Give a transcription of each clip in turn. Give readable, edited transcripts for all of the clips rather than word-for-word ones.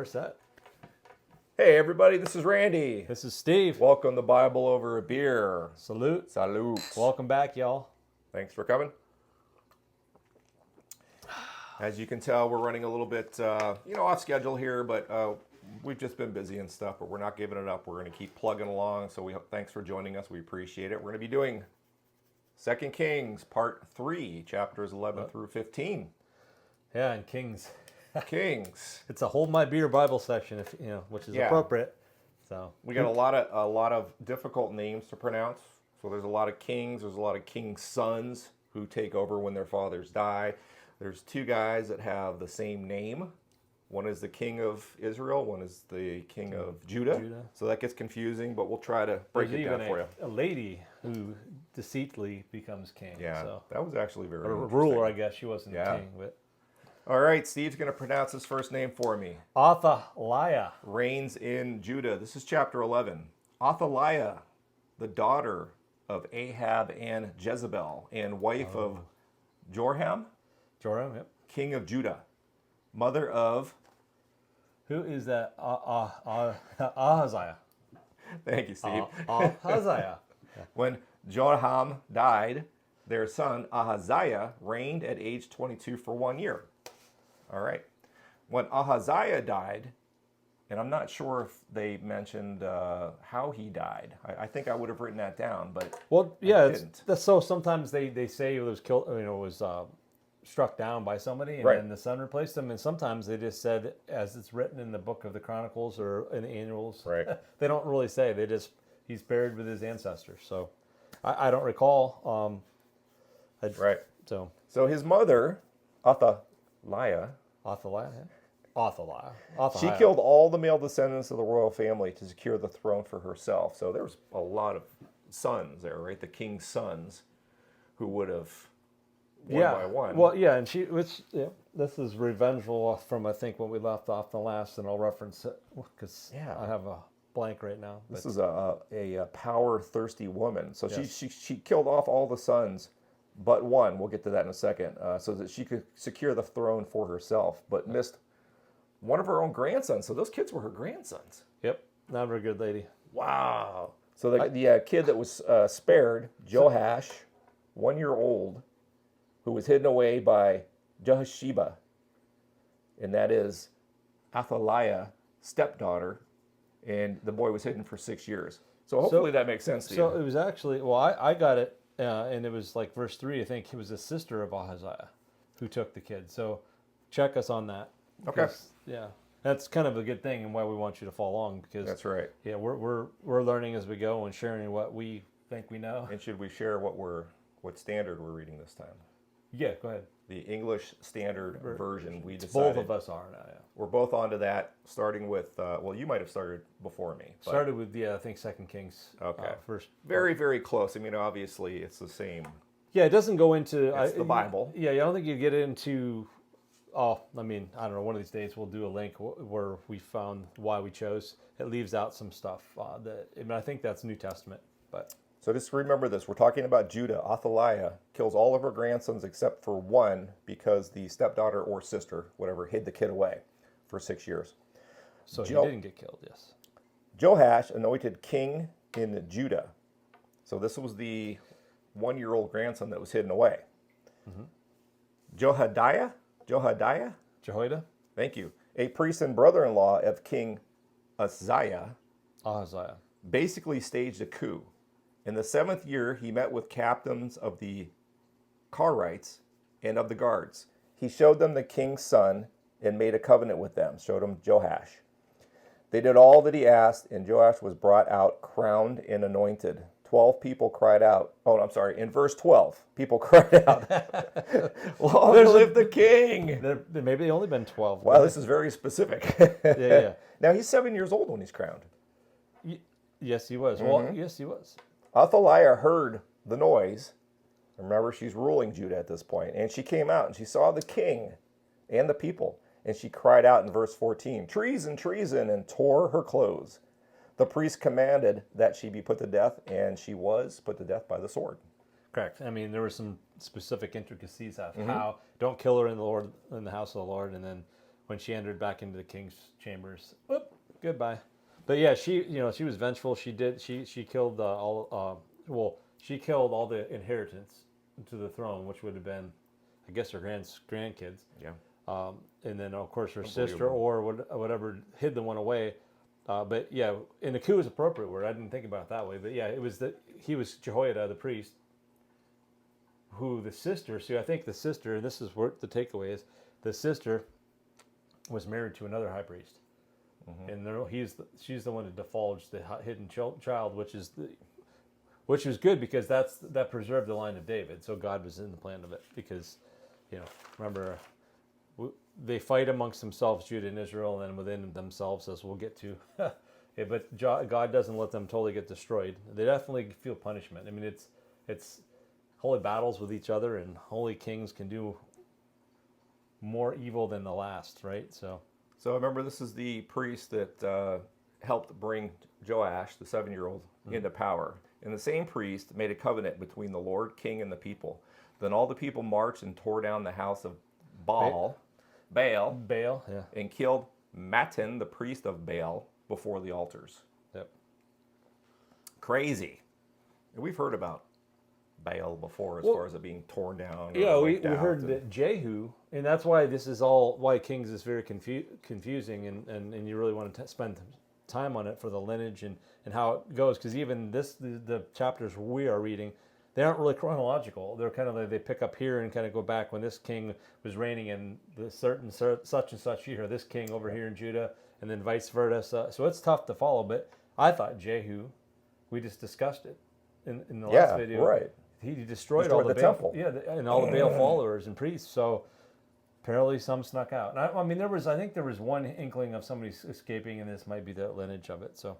set. Hey everybody, this is Randy. This is Steve. Welcome to Bible Over a Beer. Salute. Salute. Welcome back, y'all. Thanks for coming. As you can tell, we're running a little bit, off schedule here, but we've just been busy and stuff, but we're not giving it up. We're going to keep plugging along, so thanks for joining us. We appreciate it. We're going to be doing 2 Kings, Part 3, chapters 11 through 15. Yeah, and Kings. Kings. It's a Hold My Beer Bible section, which is appropriate. So we got a lot of difficult names to pronounce. So there's a lot of kings. There's a lot of kings' sons who take over when their fathers die. There's two guys that have the same name. One is the king of Israel. One is the king of Judah. So that gets confusing, but we'll try to break it down for you. A lady who deceitfully becomes king. Yeah, so. that was actually very interesting. Ruler, I guess. She wasn't king, but. All right, Steve's going to pronounce his first name for me. Athaliah. Reigns in Judah. This is chapter 11. Athaliah, the daughter of Ahab and Jezebel, and wife of Joram, yep. king of Judah, mother of... Who is that? Ahaziah. Thank you, Steve. Ahaziah. When Joram died, their son Ahaziah reigned at age 22 for 1 year. All right. When Ahaziah died, and I'm not sure if they mentioned how he died. I think I would have written that down, but that's so. Sometimes they say it was killed. Struck down by somebody, and then the son replaced him. And sometimes they just said, as it's written in the book of the Chronicles or in the Annuals. Right. They don't really say. They just he's buried with his ancestors. So I don't recall. Right. So his mother, Athaliah, she killed all the male descendants of the royal family to secure the throne for herself. So there was a lot of sons there, right? The king's sons who would have one by one. Well, yeah, and this is revengeful from, I think, when we left off the last, and I'll reference it because I have a blank right now. This is a power-thirsty woman. So she killed off all the sons but one. We'll get to that in a second, so that she could secure the throne for herself, but missed one of her own grandsons. So those kids were her grandsons. Yep, not a very good lady. Wow. So the kid that was spared, Joash, 1 year old, who was hidden away by Jehosheba, and that is Athaliah's stepdaughter, and the boy was hidden for 6 years. So hopefully that makes sense to you. So it was actually, I got it. And it was like verse 3, I think it was the sister of Ahaziah who took the kid. So check us on that. Okay. Yeah. That's kind of a good thing and why we want you to follow along, because that's right. Yeah, we're learning as we go and sharing what we think we know. And should we share what standard we're reading this time? Yeah, go ahead. The English Standard Version. We Both decided of us are now. Yeah. We're both onto that, starting with you might have started before me. Started with I think 2 Kings. Okay. First. Very, very close. I mean, obviously it's the same. Yeah, it doesn't go into the Bible. Yeah, I don't think you get into. I don't know. One of these days we'll do a link where we found why we chose. It leaves out some stuff I think that's New Testament, but. So just remember this. We're talking about Judah. Athaliah kills all of her grandsons except for one because the stepdaughter or sister, whatever, hid the kid away for 6 years. So he didn't get killed, yes. Joash anointed king in Judah. So this was the 1 year old grandson that was hidden away. Mm-hmm. Jehoiada? Thank you. A priest and brother-in-law of King Ahaziah basically staged a coup. In the 7th year, he met with captains of the Carites and of the guards. He showed them the king's son and made a covenant with them, showed them Joash. They did all that he asked, and Joash was brought out crowned and anointed. 12 people cried out. Oh, I'm sorry. In verse 12, people cried out, "Long live the king!" There maybe only been 12. Wow, this is very specific. Yeah. Now, he's 7 years old when he's crowned. Yes, he was. Mm-hmm. Well, yes, he was. Athaliah heard the noise. Remember, she's ruling Judah at this point. And she came out and she saw the king and the people. And she cried out in verse 14, "Treason, treason," and tore her clothes. The priest commanded that she be put to death, and she was put to death by the sword. Correct. I mean, there were some specific intricacies of how don't kill her in the house of the Lord, and then when she entered back into the king's chambers. Whoop, goodbye. But yeah, she was vengeful. She killed she killed all the inheritance to the throne, which would have been, I guess, her grandkids. Yeah. And then of course her sister or whatever hid the one away. But yeah, and the coup is appropriate word. I didn't think about it that way. But yeah, he was Jehoiada, the priest, who the sister. See, I think the sister, and this is what the takeaway is, the sister was married to another high priest. And she's the one that divulged the hidden child, which was good because that preserved the line of David. So God was in the plan of it because, remember, they fight amongst themselves, Judah and Israel, and then within themselves, as we'll get to. Yeah, but God doesn't let them totally get destroyed. They definitely feel punishment. I mean, it's holy battles with each other, and holy kings can do more evil than the last, right? So remember, this is the priest that helped bring Joash, the 7-year-old, into power. And the same priest made a covenant between the Lord, king, and the people. Then all the people marched and tore down the house of Baal, yeah, and killed Mattan, the priest of Baal, before the altars. Yep. Crazy. And we've heard about Baal before, as far as it being torn down. Yeah, we heard that Jehu, and that's why this is why Kings is very confusing, and you really want to spend time on it for the lineage and how it goes, because even the chapters we are reading, they aren't really chronological. They're kind of like they pick up here and kind of go back when this king was reigning in the such and such year, this king over here in Judah, and then vice versa. So it's tough to follow, but I thought Jehu, we just discussed it in the last video. Right. He destroyed all the temple. Yeah, and all the Baal followers and priests. So apparently some snuck out. And I mean, I think there was one inkling of somebody escaping, and this might be the lineage of it. So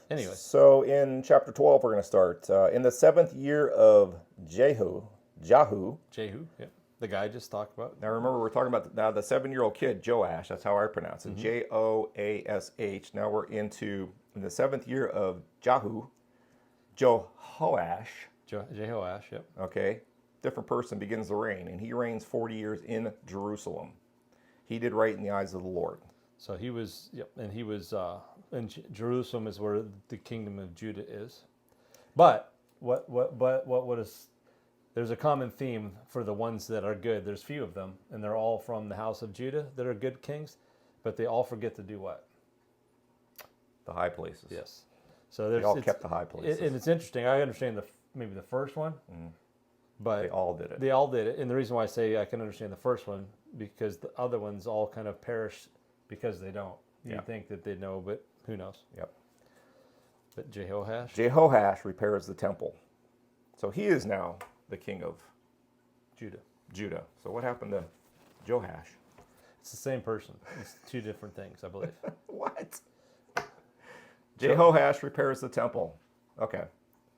anyway. So in chapter 12, we're going to start. In the 7th year of Jehu, yeah. The guy I just talked about. Now remember, we're talking about now the 7-year-old kid, Joash. That's how I pronounce it. Joash. Now we're in the 7th year of Johoash. Johoash, yep. Okay. Different person begins the reign, and he reigns 40 years in Jerusalem. He did right in the eyes of the Lord. So he was, and he was, and Jerusalem is where the kingdom of Judah is. But what is, there's a common theme for the ones that are good. There's few of them, and they're all from the house of Judah that are good kings, but they all forget to do what? The high places. Yes. So they all kept the high places. And it's interesting. I understand maybe the first one, but they all did it. They all did it. And the reason why I say I can understand the first one, because the other ones all kind of perish because they don't. You think that they know, but who knows? Yep. But Johoash repairs the temple. So he is now the king of Judah. So what happened to Joash? It's the same person. It's two different things, I believe. What? Johoash repairs the temple. Okay.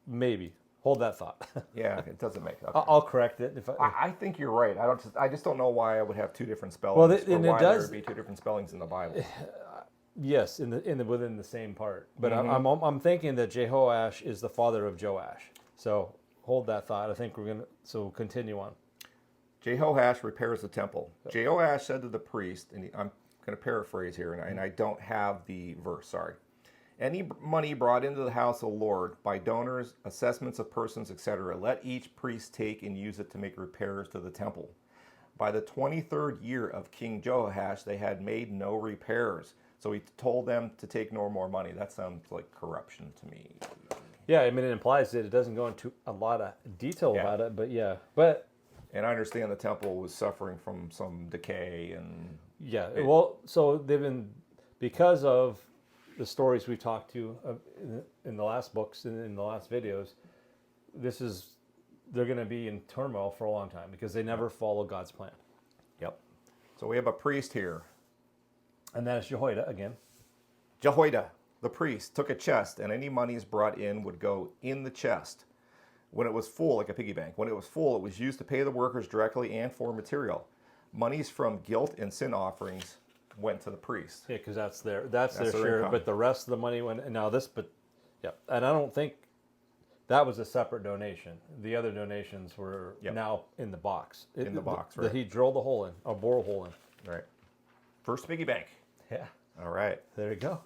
Maybe. Hold that thought. Yeah, it doesn't make. Okay. I'll correct it. I think you're right. I just don't know why I would have two different spellings. Well, why there would be two different spellings in the Bible. Yes, within the same part. But I'm thinking that Jehoash is the father of Joash. So hold that thought. I think we'll continue on. Johoash repairs the temple. Joash said to the priest, and I'm going to paraphrase here, and I don't have the verse. Sorry. Any money brought into the house of the Lord by donors, assessments of persons, etc., let each priest take and use it to make repairs to the temple. By the 23rd year of King Johoash, they had made no repairs. So he told them to take no more money. That sounds like corruption to me. Yeah, I mean, it implies that it doesn't go into a lot of detail about it, but yeah. And I understand the temple was suffering from some decay and... Yeah, so they've been, because of the stories we talked to in the last books and in the last videos, they're going to be in turmoil for a long time because they never follow God's plan. Yep. So we have a priest here. And that is Jehoiada again. Jehoiada, the priest, took a chest, and any monies brought in would go in the chest. When it was full, like a piggy bank, when it was full, it was used to pay the workers directly and for material. Monies from guilt and sin offerings went to the priest. Yeah, because that's their share. Income. But the rest of the money went. And I don't think that was a separate donation. The other donations were now in the box. Right. He drilled a hole in, a borehole in. Right. First piggy bank. Yeah. All right. There you go.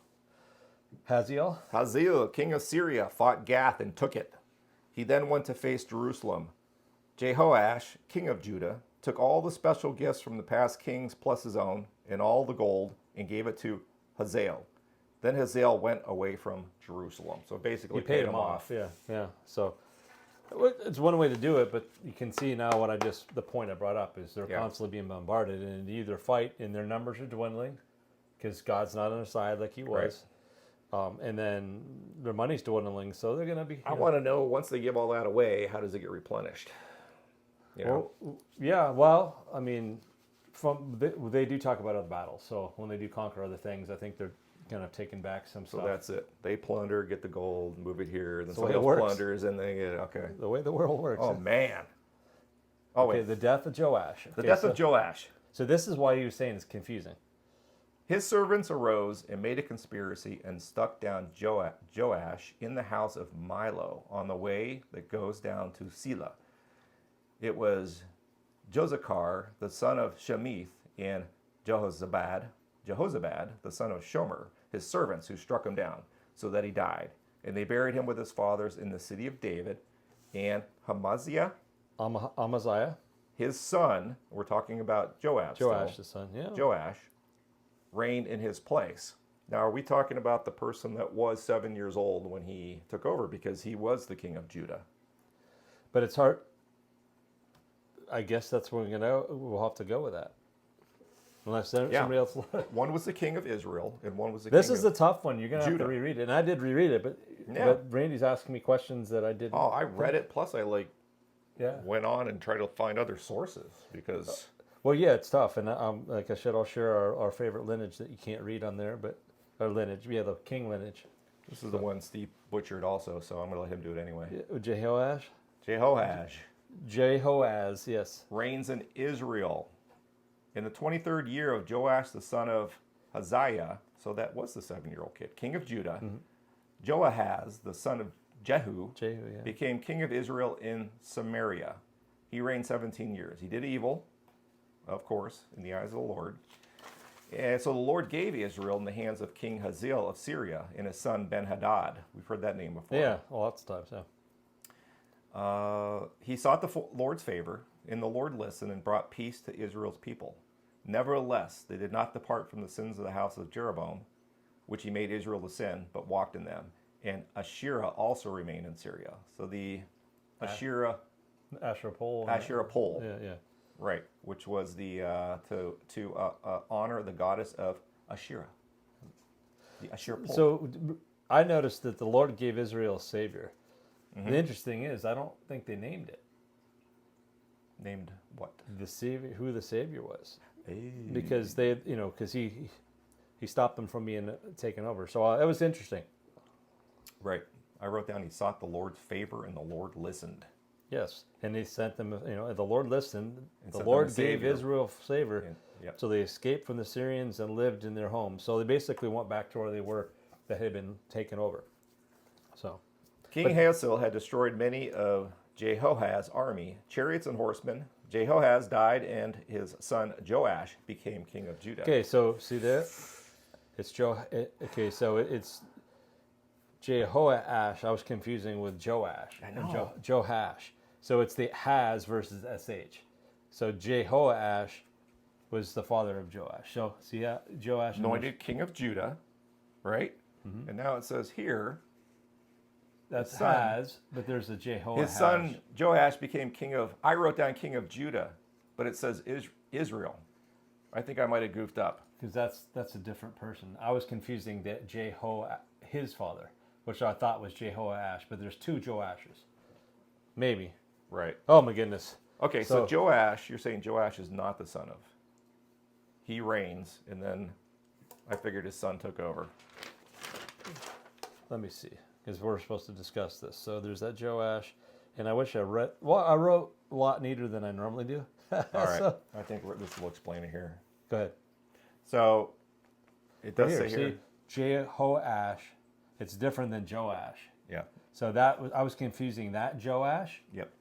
Hazael. Hazael, king of Syria, fought Gath and took it. He then went to face Jerusalem. Johoash, king of Judah, took all the special gifts from the past kings plus his own and all the gold and gave it to Hazael. Then Hazael went away from Jerusalem. So basically He paid him off. Yeah. So it's one way to do it, but you can see now the point I brought up is they're constantly being bombarded, and they either fight and their numbers are dwindling because God's not on their side like he was. Right. And then their money's dwindling, so they're going to be... I want to know, once they give all that away, how does it get replenished? Well, I mean, they do talk about other battles, so when they do conquer other things, I think they're kind of taking back some stuff. So that's it. They plunder, get the gold, move it here, then somebody else plunders, and they get it. Okay. The way the world works. Oh, man. Okay, the death of Joash. The death of Joash. So this is why you were saying it's confusing. His servants arose and made a conspiracy and stuck down Joash in the house of Milo on the way that goes down to Selah. It was Jozachar, the son of Shemith, and Jehozabad, the son of Shomer, his servants, who struck him down, so that he died. And they buried him with his fathers in the city of David. And Amaziah, his son, we're talking about Joash. Joash, the son, yeah. Joash reigned in his place. Now, are we talking about the person that was 7 years old when he took over? Because he was the king of Judah. But it's hard. I guess that's where we'll have to go with that. Unless somebody else... One was the king of Israel, and one was the king of Judah. This is the tough one. You're going to have to reread it. And I did reread it, but Randy's asking me questions that I didn't... Oh, I read it, plus I went on and tried to find other sources, because... Well, yeah, it's tough. And like I said, I'll share our favorite lineage that you can't read on there, but our lineage. Yeah, the king lineage. This is the one Steve butchered also, so I'm going to let him do it anyway. Jehoash? Jehoaz, yes. Reigns in Israel. In the 23rd year of Joash, the son of Hazael, so that was the 7-year-old kid, king of Judah, Joahaz, the son of Jehu, became king of Israel in Samaria. He reigned 17 years. He did evil, of course, in the eyes of the Lord. And so the Lord gave Israel in the hands of King Hazael of Syria and his son Ben-Hadad. We've heard that name before. Yeah, lots of times, He sought the Lord's favor, and the Lord listened and brought peace to Israel's people. Nevertheless, they did not depart from the sins of the house of Jeroboam, which he made Israel to sin, but walked in them. And Asherah also remained in Syria. So the Asherah pole. Yeah. Right, which was the to honor the goddess of Asherah. The Asherah pole. So I noticed that the Lord gave Israel a savior. Mm-hmm. The interesting is, I don't think they named it. Named what? The savior, who the savior was. Because because he stopped them from being taken over. So it was interesting. Right. I wrote down he sought the Lord's favor and the Lord listened. Yes. And he sent them, the Lord listened. The Lord gave Israel favor. So they escaped from the Syrians and lived in their homes. So they basically went back to where they were that had been taken over. So King Hazael had destroyed many of Jehoahaz's army, chariots and horsemen. Jehoahaz died, and his son Joash became king of Judah. Okay, so see that? It's it's Johoash. I was confusing with Joash. I know. Johash. So it's the Haz versus SH. So Jehoash was the father of Joash. So see Joash anointed king of Judah, right? Mm-hmm. And now it says here. That's Haz, but there's a Jehoash. His son Joash became king of, I wrote down king of Judah, but it says Israel. I think I might have goofed up. Because that's a different person. I was confusing that his father, which I thought was Jehoash, but there's two Joashes. Maybe. Right. Oh my goodness. Okay, so Joash, you're saying Joash is not the son of. He reigns, and then I figured his son took over. Let me see. Because we're supposed to discuss this. So there's that Joash, and I wish I wrote a lot neater than I normally do. All right, I think this will explain it here. Go ahead. So it does say here. See, Jehoash, it's different than Joash. Yeah. So I was confusing that Joash. Yep.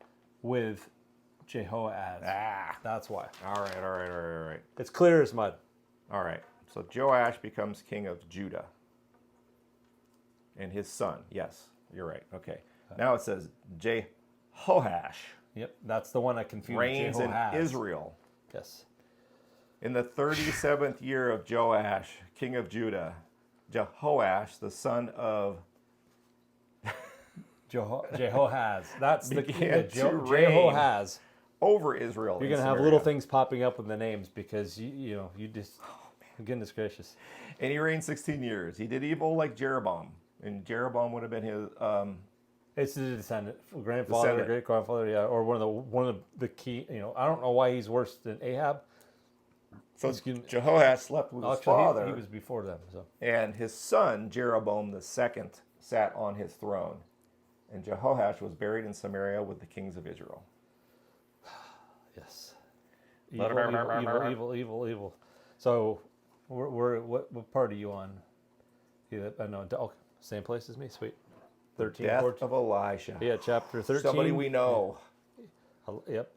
With Jehoaz. That's why. All right. It's clear as mud. All right. So Joash becomes king of Judah. And his son. Yes, you're right. Okay. Now it says Johoash Yep, that's the one I confused. reigns in Johoash. Israel. Yes. In the 37th year of Joash, king of Judah, Johoash, the son of Jehoahaz. That's the began to reign Jehoahaz. over Israel. You're going to have little things popping up with the names because you just, goodness gracious. And he reigned 16 years. He did evil like Jeroboam. And Jeroboam would have been his It's the descendant, grandfather, great grandfather, yeah, or one of the key. I don't know why he's worse than Ahab. So Jehoash slept with his father. He was before them. So. And his son, Jeroboam the second, sat on his throne. And Jehoash was buried in Samaria with the kings of Israel. Yes. Evil. So, what part are you on? I know. Okay, same place as me. Sweet. 13, Death 14. of Elisha. Yeah, chapter 13. Somebody we know. Yep.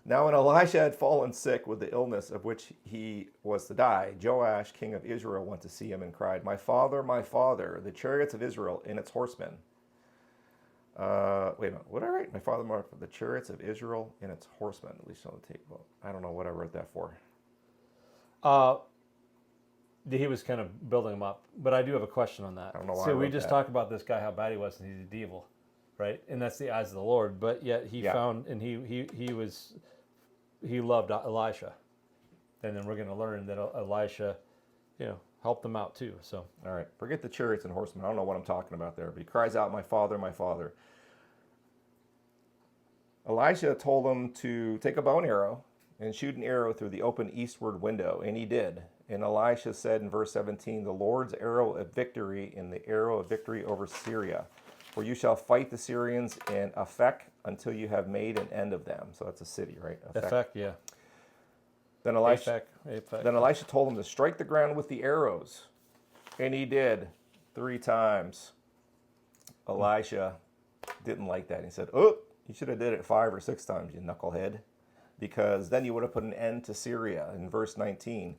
Now when Elisha had fallen sick with the illness of which he was to die, Joash, king of Israel, went to see him and cried, my father, the chariots of Israel and its horsemen. Wait a minute, what did I write? My father, the chariots of Israel and its horsemen. At least on the tape. Well, I don't know what I wrote that for. He was kind of building him up, but I do have a question on that. I don't know why. So we just talked about this guy, how bad he was, and he's a devil, right? And that's the eyes of the Lord. But yet he found, and he loved Elisha, and then we're going to learn that Elisha, helped him out too. So all right, forget the chariots and horsemen. I don't know what I'm talking about there, but he cries out, my father, my father. Elisha told him to take a bow and arrow and shoot an arrow through the open eastward window, and he did. And Elisha said in verse 17, the Lord's arrow of victory and the arrow of victory over Syria. For you shall fight the Syrians in Aphek until you have made an end of them. So that's a city, right? Aphek, yeah. Then Elisha Aphek. told him to strike the ground with the arrows. And he did 3 times. Elisha didn't like that. He said, oh, you should have did it 5 or 6 times, you knucklehead. Because then you would have put an end to Syria in verse 19.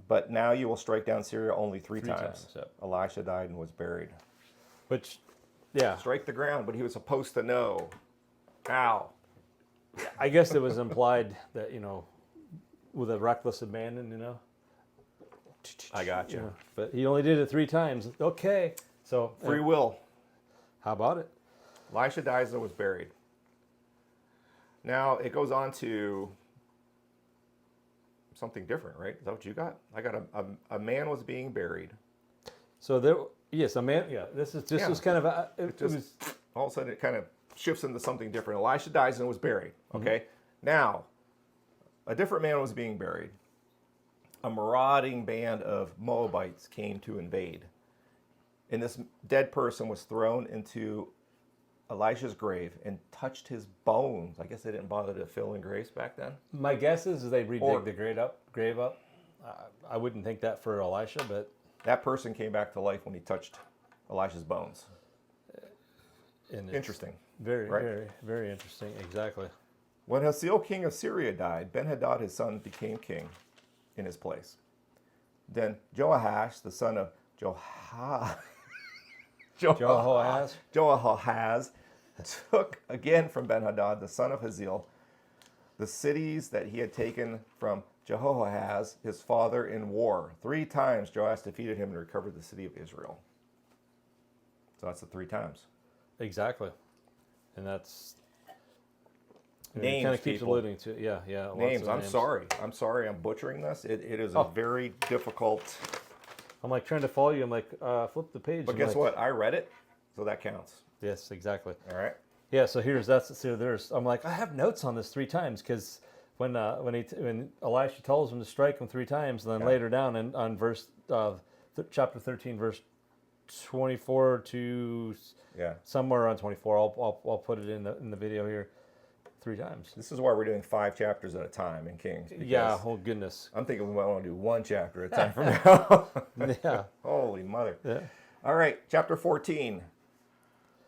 But now you will strike down Syria only 3 times. Yep. Elisha died and was buried. Which, yeah. Strike the ground, but he was supposed to know. Ow. I guess it was implied that, with a reckless abandon, I got you. But he only did it 3 times. Okay. So free will. How about it? Elisha dies and was buried. Now it goes on to something different, right? Is that what you got? I got a man was being buried. So a man. Yeah, this was kind of it was all of a sudden it kind of shifts into something different. Elisha dies and was buried. Okay, now a different man was being buried. A marauding band of Moabites came to invade, and this dead person was thrown into Elisha's grave and touched his bones. I guess they didn't bother to fill in graves back then. My guess is they redig the grave up. I wouldn't think that for Elisha, but that person came back to life when he touched Elisha's bones. Interesting. Very, right? Very, very interesting. Exactly. When Hazael, king of Syria, died, Ben-Hadad, his son, became king in his place. Then Joash, the son of Johoash, took again from Ben-Hadad, the son of Hazael, the cities that he had taken from Jehoahaz, his father, in war. 3 times Joash defeated him and recovered the city of Israel. So that's the 3 times. Exactly. And that's... Names, kind of keeps alluding to it. Yeah. Names. I'm sorry. I'm butchering this. It is a very difficult... I'm like trying to follow you. I'm like, flip the page. But guess what? I read it, so that counts. Yes, exactly. All right. Yeah. So I'm like, I have notes on this 3 times because when Elisha tells him to strike him 3 times, and then later down on verse chapter 13, verse 24 to somewhere around 24. I'll put it in the video here. 3 times. This is why we're doing 5 chapters at a time in Kings. Yeah, oh goodness. I'm thinking we might want to do 1 chapter at a time from now. Yeah. Holy mother. Yeah. All right, chapter 14.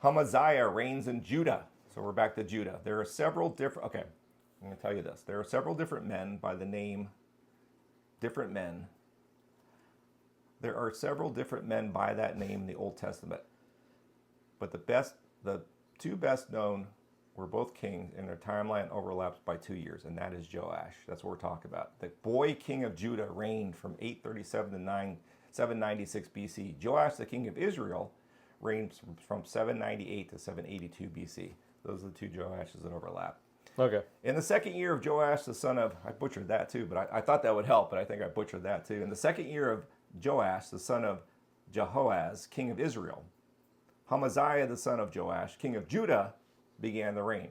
Amaziah reigns in Judah. So we're back to Judah. There are several different, okay, I'm going to tell you this. There are several different men by the name, different men. There are several different men by that name in the Old Testament. But the two best known were both kings, and their timeline overlaps by 2 years, and that is Joash. That's what we're talking about. The boy king of Judah reigned from 837 to 796 BC. Joash, the king of Israel, reigned from 798 to 782 BC. Those are the two Joashes that overlap. Okay. In the second year of Joash, the son of, I butchered that too, but I thought that would help, but I think I butchered that too. In the second year of Joash, the son of Johoash, king of Israel, Amaziah, the son of Joash, king of Judah, began the reign.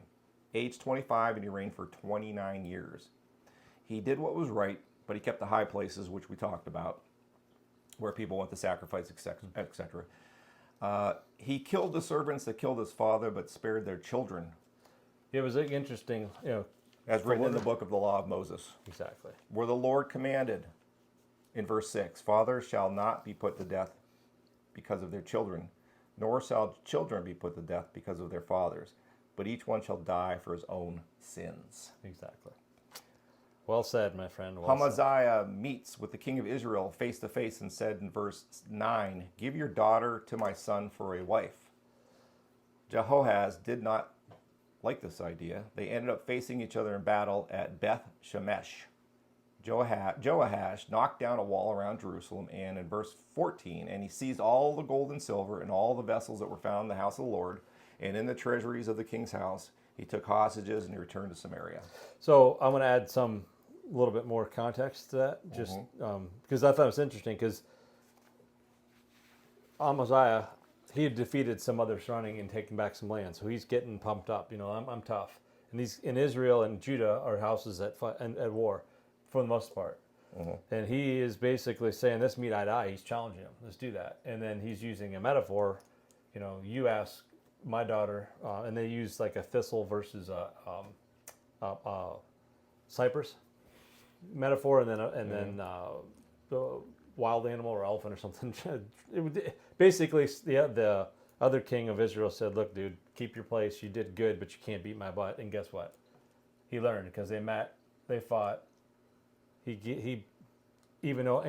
Aged 25, and he reigned for 29 years. He did what was right, but he kept the high places, which we talked about, where people went to sacrifice, etc. He killed the servants that killed his father, but spared their children. It was interesting, as written in the book of the law of Moses. Exactly. Where the Lord commanded, in verse 6, fathers shall not be put to death because of their children, nor shall children be put to death because of their fathers, but each one shall die for his own sins. Exactly. Well said, my friend. Well Amaziah meets with the king of Israel face to face and said in verse 9, give your daughter to my son for a wife. Jehoahaz did not like this idea. They ended up facing each other in battle at Beth Shemesh. Joash knocked down a wall around Jerusalem, and in verse 14, and he seized all the gold and silver and all the vessels that were found in the house of the Lord and in the treasuries of the king's house. He took hostages and he returned to Samaria. So I'm going to add a little bit more context to that, just because I thought it was interesting, because Amaziah, he had defeated some others running and taken back some land, so he's getting pumped up. I'm tough. And these in Israel and Judah are houses at war, for the most part. And he is basically saying, this meet I die. He's challenging him. Let's do that. And then he's using a metaphor. You ask my daughter, and they use like a thistle versus a cypress metaphor, and then the wild animal or elephant or something. Basically, the other king of Israel said, look, dude, keep your place. You did good, but you can't beat my butt. And guess what? He learned, because they met, they fought. He even though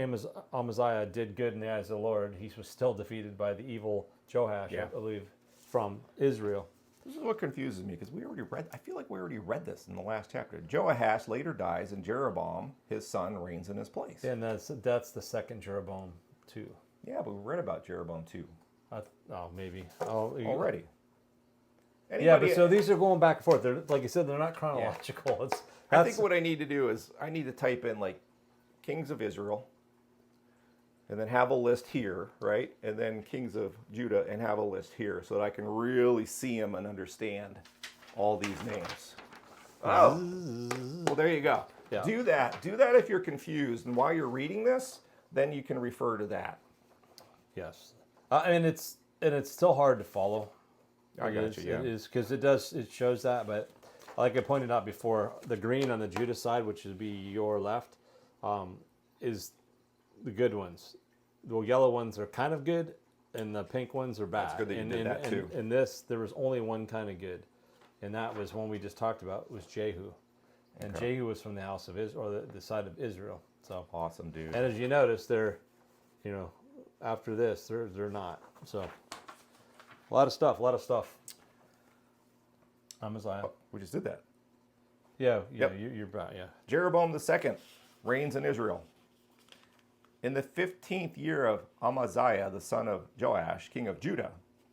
Amaziah did good in the eyes of the Lord, he was still defeated by the evil Joash, I believe, from Israel. This is what confuses me, because I feel like we already read this in the last chapter. Joash later dies, and Jeroboam, his son, reigns in his place. And that's the second Jeroboam too. Yeah, but we read about Jeroboam too. Maybe. Already. But so these are going back and forth. They're, like you said, they're not chronological. Yeah. I think what I need to do is I need to type in like kings of Israel, and then have a list here, right? And then kings of Judah, and have a list here, so that I can really see them and understand all these names. Oh, well, there you go. Yeah. Do that if you're confused, and while you're reading this, then you can refer to that. Yes, and it's still hard to follow. I got you. Yeah, it is, because it shows that, but like I pointed out before, the green on the Judah side, which would be your left, is the good ones. The yellow ones are kind of good, and the pink ones are bad. That's good that you did that too. In this, there was only one kind of good, and that was one we just talked about, was Jehu. And Jehu was from the house of Israel, or the side of Israel. So awesome, dude. And as you notice, they're, after this, they're not. So a lot of stuff. Amaziah. Oh, we just did that. Yeah, you're right, yeah. Jeroboam II reigns in Israel. In the 15th year of Amaziah, the son of Joash, king of Judah,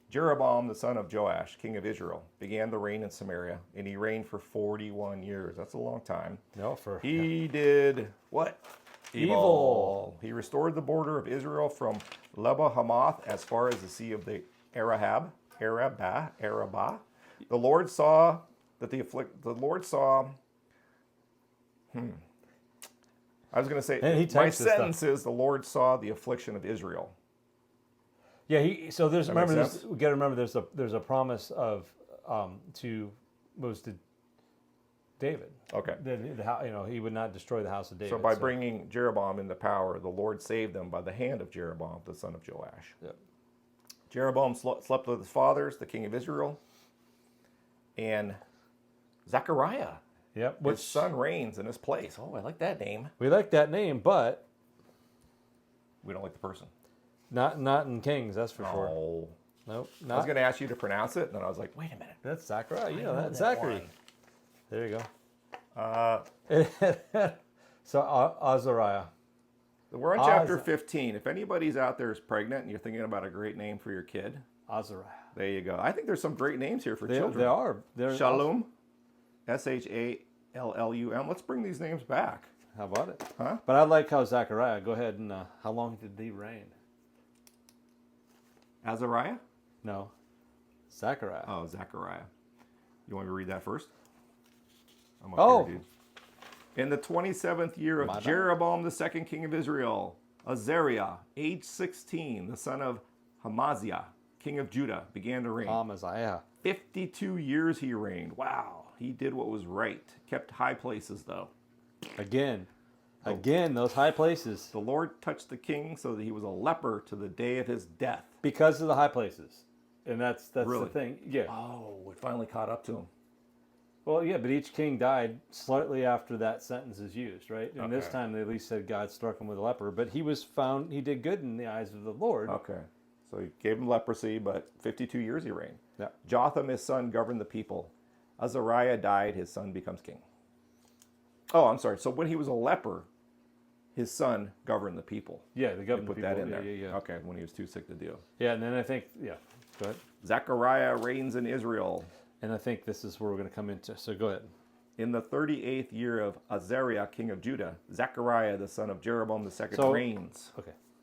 Jeroboam, the son of Joash, king of Israel, began the reign in Samaria, and he reigned for 41 years. That's a long time. He did what? Evil. He restored the border of Israel from Lebo Hamath as far as the sea of the Arabah. The Lord saw that I was going to say, my sentence is, the Lord saw the affliction of Israel. Yeah, we got to remember there's a promise of to David. Okay. He would not destroy the house of David. So by bringing Jeroboam into power, the Lord saved them by the hand of Jeroboam, the son of Joash. Yep. Jeroboam slept with his fathers, the king of Israel, and Zechariah. Yep. His son reigns in his place. Oh, I like that name. We like that name, but we don't like the person. Not in Kings, that's for sure. Oh. Nope. I was going to ask you to pronounce it, and then I was like, wait a minute. That's Zechariah. You know that. Zachary. One. There you go. So Azariah. We're on chapter 15. If anybody's out there is pregnant and you're thinking about a great name for your kid, Azariah. There you go. I think there's some great names here for children. They are. Shalom. Shallum. Let's bring these names back. How about it? Huh? But I like how Zechariah. Go ahead and how long did he reign? Azariah? No. Zechariah. Oh, Zechariah. You want me to read that first? I'm up here, dude. In the 27th year of Jeroboam, the second king of Israel, Azariah, age 16, the son of Amaziah, king of Judah, began to reign. Amaziah. 52 years he reigned. Wow. He did what was right. Kept high places, though. Again, those high places. The Lord touched the king so that he was a leper to the day of his death. Because of the high places. And that's really? The thing. Yeah. Oh, it finally caught up to him. Well, yeah, but each king died slightly after that sentence is used, right? And this time they at least said God struck him with a leper. But he was found, he did good in the eyes of the Lord. Okay. So he gave him leprosy, but 52 years he reigned. Yeah. Jotham, his son, governed the people. Azariah died, his son becomes king. Oh, I'm sorry. So when he was a leper, his son governed the people. Yeah, the governed put the people. That in there. Yeah. Okay, when he was too sick to deal. Yeah, and then I think, go ahead. Zechariah reigns in Israel. And I think this is where we're going to come into. So go ahead. In the 38th year of Azariah, king of Judah, Zechariah, the son of Jeroboam II, reigns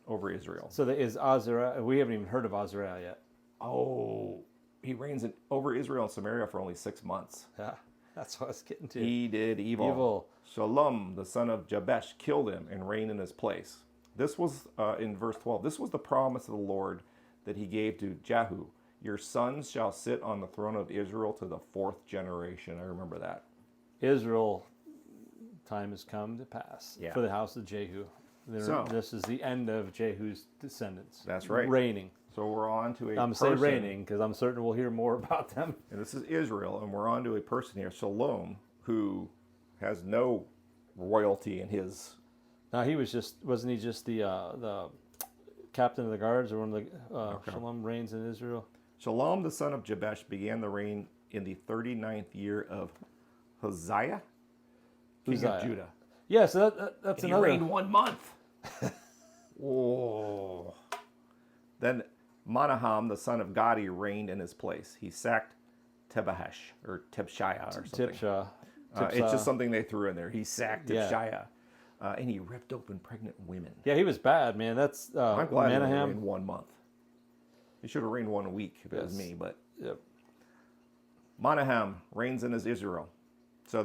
over Israel. So there is Azariah. We haven't even heard of Azariah yet. Oh, he reigns over Israel and Samaria for only 6 months. Yeah, that's what I was getting to. He did evil. Shalom, the son of Jabesh, killed him and reigned in his place. This was, in verse 12, this was the promise of the Lord that he gave to Jehu. Your sons shall sit on the throne of Israel to the 4th generation. I remember that. Israel, time has come to pass for the house of Jehu. This is the end of Jehu's descendants. That's right. Reigning. So we're on to a I'm saying reigning because I'm certain we'll hear more about them. And this is Israel, and we're on to a person here, Shalom, who has no royalty in his... Now wasn't he just the captain of the guards or one of the Shalom reigns in Israel? Shalom, the son of Jabesh, began the reign in the 39th year of Hosea, king of Judah. Yeah, so that's and another... He reigned 1 month. Whoa. Then Menahem, the son of Gadi, reigned in his place. He sacked Tibhash, or Tibshiah, or something. Tipshah. It's just something they threw in there. He sacked Tibshiah. And he ripped open pregnant women. Yeah, he was bad, man. That's I'm glad he Menahem. reigned 1 month. He should have reigned 1 week if it was me, but... Yep. Menahem reigns in his Israel. So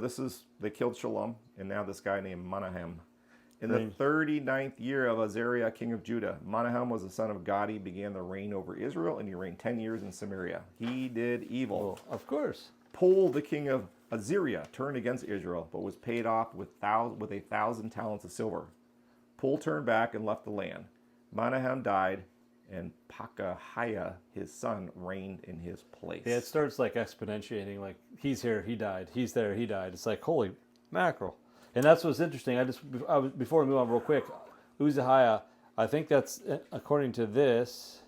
they killed Shalom, and now this guy named Menahem. In the 39th year of Azariah, king of Judah, Menahem was the son of Gadi, began the reign over Israel, and he reigned 10 years in Samaria. He did evil. Well, of course. Pul, the king of Assyria, turned against Israel, but was paid off with 1,000 talents of silver. Pul turned back and left the land. Menahem died, and Pekahiah, his son, reigned in his place. Yeah, it starts like exponentiating. Like, he's here, he died. He's there, he died. It's like, holy mackerel. And that's what's interesting. Before we move on real quick, Uzziah, I think that's, according to this,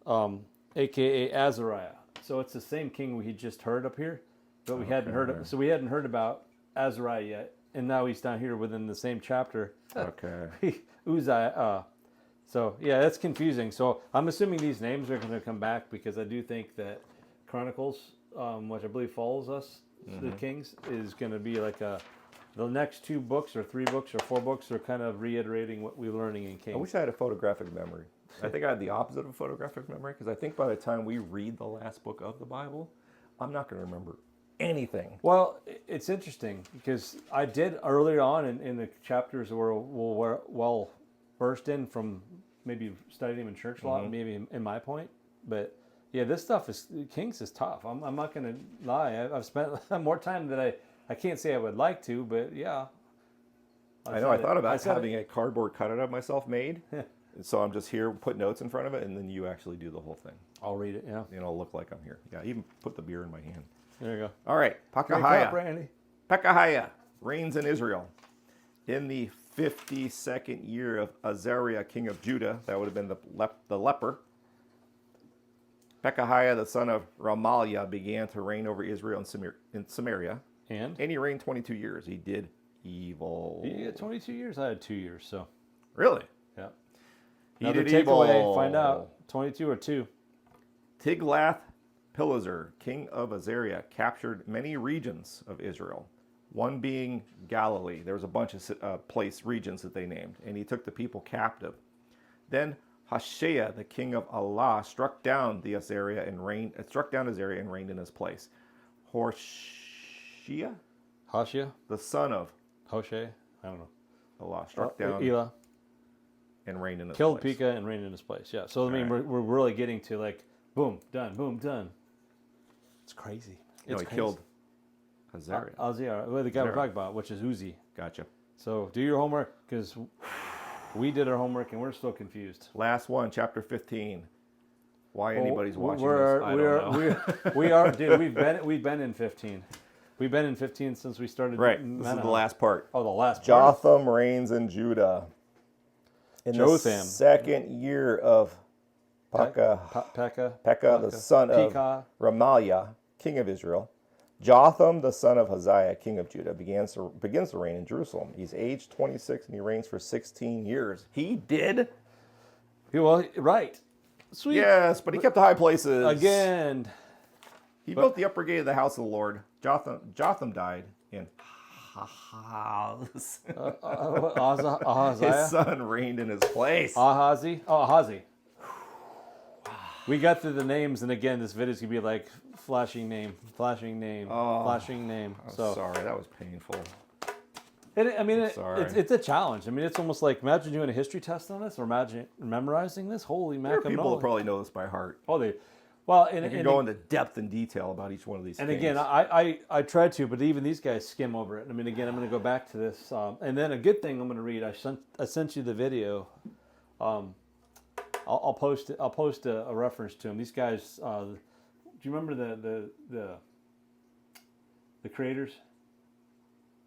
a.k.a. Azariah. So it's the same king we had just heard up here, but we hadn't heard of. So we hadn't heard about Azariah yet, and now he's down here within the same chapter. Okay. Uzziah. So yeah, that's confusing. So I'm assuming these names are going to come back because I do think that Chronicles, which I believe follows us, the Kings, is going to be like the next 2 books or 3 books or 4 books are kind of reiterating what we're learning in Kings. I wish I had a photographic memory. I think I had the opposite of a photographic memory because I think by the time we read the last book of the Bible, I'm not going to remember anything. Well, it's interesting because I did earlier on in the chapters where we're well versed in from maybe studying them in church a lot, maybe in my point. But yeah, this stuff Kings is tough. I'm not going to lie. I've spent more time than I can't say I would like to, but yeah. I know. I thought about having a cardboard cutout of myself made So I'm just here, put notes in front of it, and then you actually do the whole thing. I'll read it, yeah. And it'll look like I'm here. Yeah, even put the beer in my hand. There you go. All right, Great Pekahiah. cup, Randy. Pekahiah reigns in Israel. In the 52nd year of Azariah, king of Judah, that would have been the leper, Pekahiah, the son of Ramaliah, began to reign over Israel in Samaria. And he reigned 22 years. He did evil. You get 22 years? I had 2 years, so. Really? Yeah. He Another did evil. takeaway, find out. 22 or 2. Tiglath-Pileser, king of Azariah, captured many regions of Israel, one being Galilee. There was a bunch of regions that they named, and he took the people captive. Then Hoshea, the king of Allah, struck down Azariah and reigned in his place. Hoshea, the son of Hoshea, I don't know. Allah, struck down Elah. And reigned in his Killed place. Pekah and reigned in his place. Yeah. So I mean, we're really getting to like boom, done, boom, done. It's crazy. No, he killed Azariah. Azariah, the guy we're talking about, which is Uzi. Gotcha. So do your homework, because we did our homework and we're still confused. Last one, chapter 15. Why anybody's watching this, I don't know. We are, dude. We've been in 15. We've been in 15 since we started. Right. This is the last part. Oh, the last part. Jotham reigns in Judah. In the second year of Pekah, the son of Ramaliah, king of Israel. Jotham, the son of Haziah, king of Judah, begins to reign in Jerusalem. He's aged 26 and he reigns for 16 years. He did? Well, right. Sweet. Yes, but he kept the high places. Again. He built the upper gate of the house of the Lord. Jotham died in Ahaz. His son reigned in his place. Ahazi. Oh, Ahazi. We got through the names, and again, this video is going to be like flashing name. So sorry, that was painful. It's a challenge. I mean, it's almost like, imagine doing a history test on this, or imagine memorizing this. Holy mackerel. There are people that probably know this by heart. And can go into depth and detail about each one of these and things. Again, I tried to, but even these guys skim over it. I mean, again, I'm going to go back to this. And then a good thing I'm going to read, I sent you the video. I'll post it. I'll post a reference to them. These guys, do you remember the creators?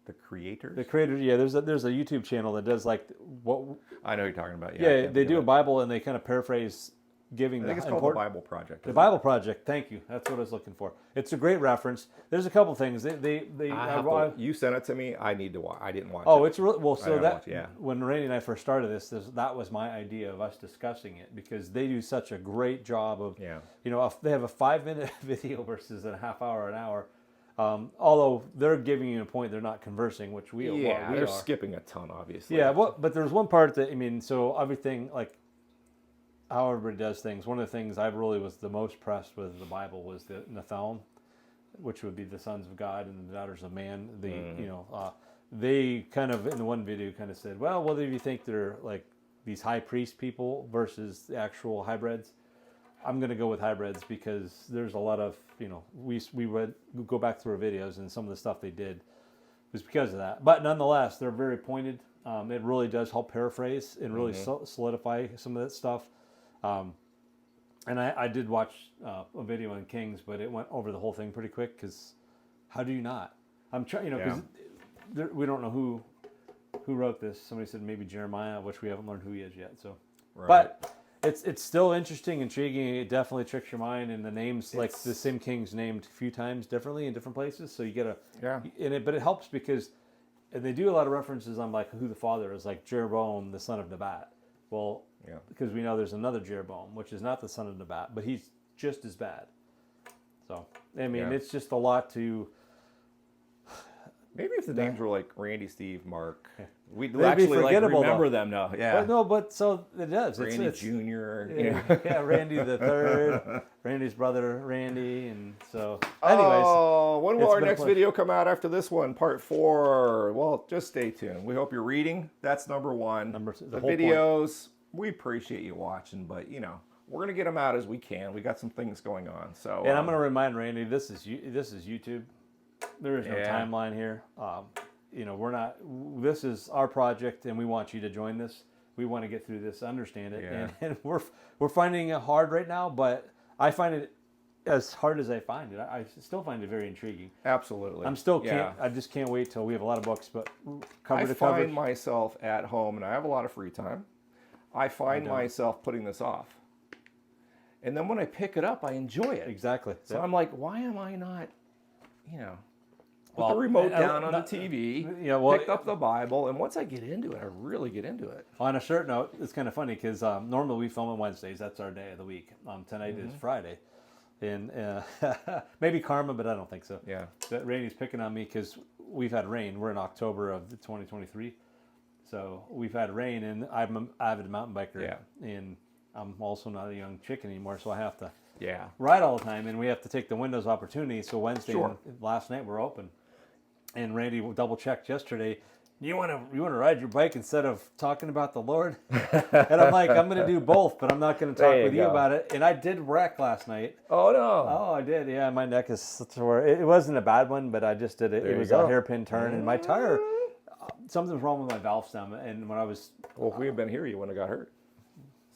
The creators? The creators, yeah. There's a YouTube channel that does like what I know what you're talking about. Yeah, they do a Bible and they kind of paraphrase giving. I think it's called the Bible Project. The Bible Project. Thank you. That's what I was looking for. It's a great reference. There's a couple things. You sent it to me. I need to watch. I didn't watch it. Oh, it's really well. So that when Randy and I first started this, that was my idea of us discussing it, because they do such a great job of. Yeah. You know, they have a 5-minute video versus a half hour, an hour. Although they're giving you a point, they're not conversing, which we they're are. skipping a ton, obviously. Yeah, but there's one part that, I mean, so everything, like how everybody does things. One of the things I really was the most impressed with the Bible was the Nephilim, which would be the sons of God and the daughters of man. They kind of, in the one video, kind of said, well, whether you think they're like these high priest people versus the actual hybrids, I'm going to go with hybrids, because there's a lot of, we go back through our videos, and some of the stuff they did was because of that. But nonetheless, they're very pointed. It really does help paraphrase and really solidify some of that stuff. And I did watch a video on Kings, but it went over the whole thing pretty quick, because how do you not? I'm trying, because we don't know who wrote this. Somebody said maybe Jeremiah, which we haven't learned who he is yet. So, right. But it's still interesting, intriguing. It definitely tricks your mind, and the names, like the same king's named a few times differently in different places. So you get but it helps because, and they do a lot of references on like who the father is, like Jeroboam, the son of Nebat. Well, because we know there's another Jeroboam, which is not the son of Nebat, but he's just as bad. So I mean, it's just a lot to. Maybe if the names were like Randy, Steve, Mark, we'd actually like remember them now. Yeah. But so it does. Randy Jr. Yeah, Randy the third, Randy's brother Randy, and so. Anyways, when will our next video come out after this one, part 4? Well, just stay tuned. We hope you're reading. That's number 1. The videos, we appreciate you watching, but we're gonna get them out as we can. We got some things going on. So. And I'm gonna remind Randy, this is YouTube. There is no timeline here. We're not. This is our project, and we want you to join this. we want to get through this, understand it, Yeah. and we're finding it hard right now. But I find it as hard as I find it. I still find it very intriguing. Absolutely. I just can't wait till we have a lot of books, but cover I to cover. find myself at home, and I have a lot of free time. I find myself putting this off. And then when I pick it up, I enjoy it. Exactly. So I'm like, why am I not, put the remote down on the TV, pick up the Bible, and once I get into it, I really get into it. On a certain note, it's kind of funny because normally we film on Wednesdays. That's our day of the week. Tonight is Friday. And maybe karma, but I don't think so. Yeah. But Randy's picking on me because we've had rain. We're in October of 2023. So we've had rain, and I'm an avid mountain biker. Yeah. And I'm also not a young chick anymore, so I have to Yeah. ride all the time, and we have to take the Windows opportunity. So Wednesday Sure. and last night we're open. And Randy double checked yesterday. You want to ride your bike instead of talking about the Lord? And I'm like, I'm going to do both, but I'm not going to talk with you about it. And I did wreck last night. Oh, no. Oh, I did. Yeah, my neck is sore. It wasn't a bad one, but I just did it. It was a hairpin turn, and my tire, something's wrong with my valve stem. And when I was... Well, if we had been here, you wouldn't have got hurt.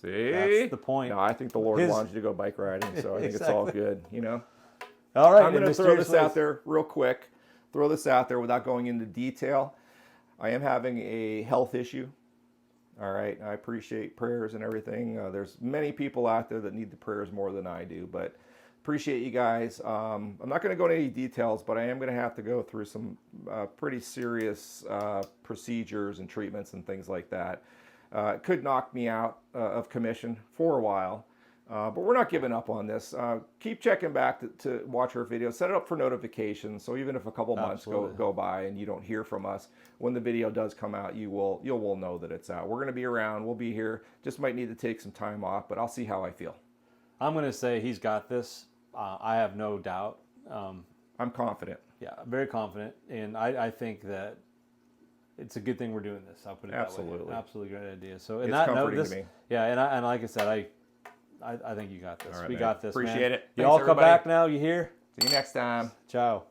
See? That's the point. No, I think the Lord wants you to go bike riding, so I think it's all good, All right. I'm going to throw this out there real quick. Throw this out there without going into detail. I am having a health issue. All right. I appreciate prayers and everything. There's many people out there that need the prayers more than I do, but appreciate you guys. I'm not going to go into any details, but I am going to have to go through some pretty serious procedures and treatments and things like that. It could knock me out of commission for a while. But we're not giving up on this. Keep checking back to watch our videos. Set it up for notifications. So even if a couple months go by and you don't hear from us, when the video does come out, you will know that it's out. We're going to be around. We'll be here. Just might need to take some time off, but I'll see how I feel. I'm going to say he's got this. I have no doubt. I'm confident. Yeah, very confident. And I think that it's a good thing we're doing this. I'll put it that way. Absolutely great idea. So, it's comforting to me. Yeah, and like I said, I think you got this. All right, we man. got this. Appreciate it. You Thanks, all come everybody. back now. You hear? See you next time. Ciao.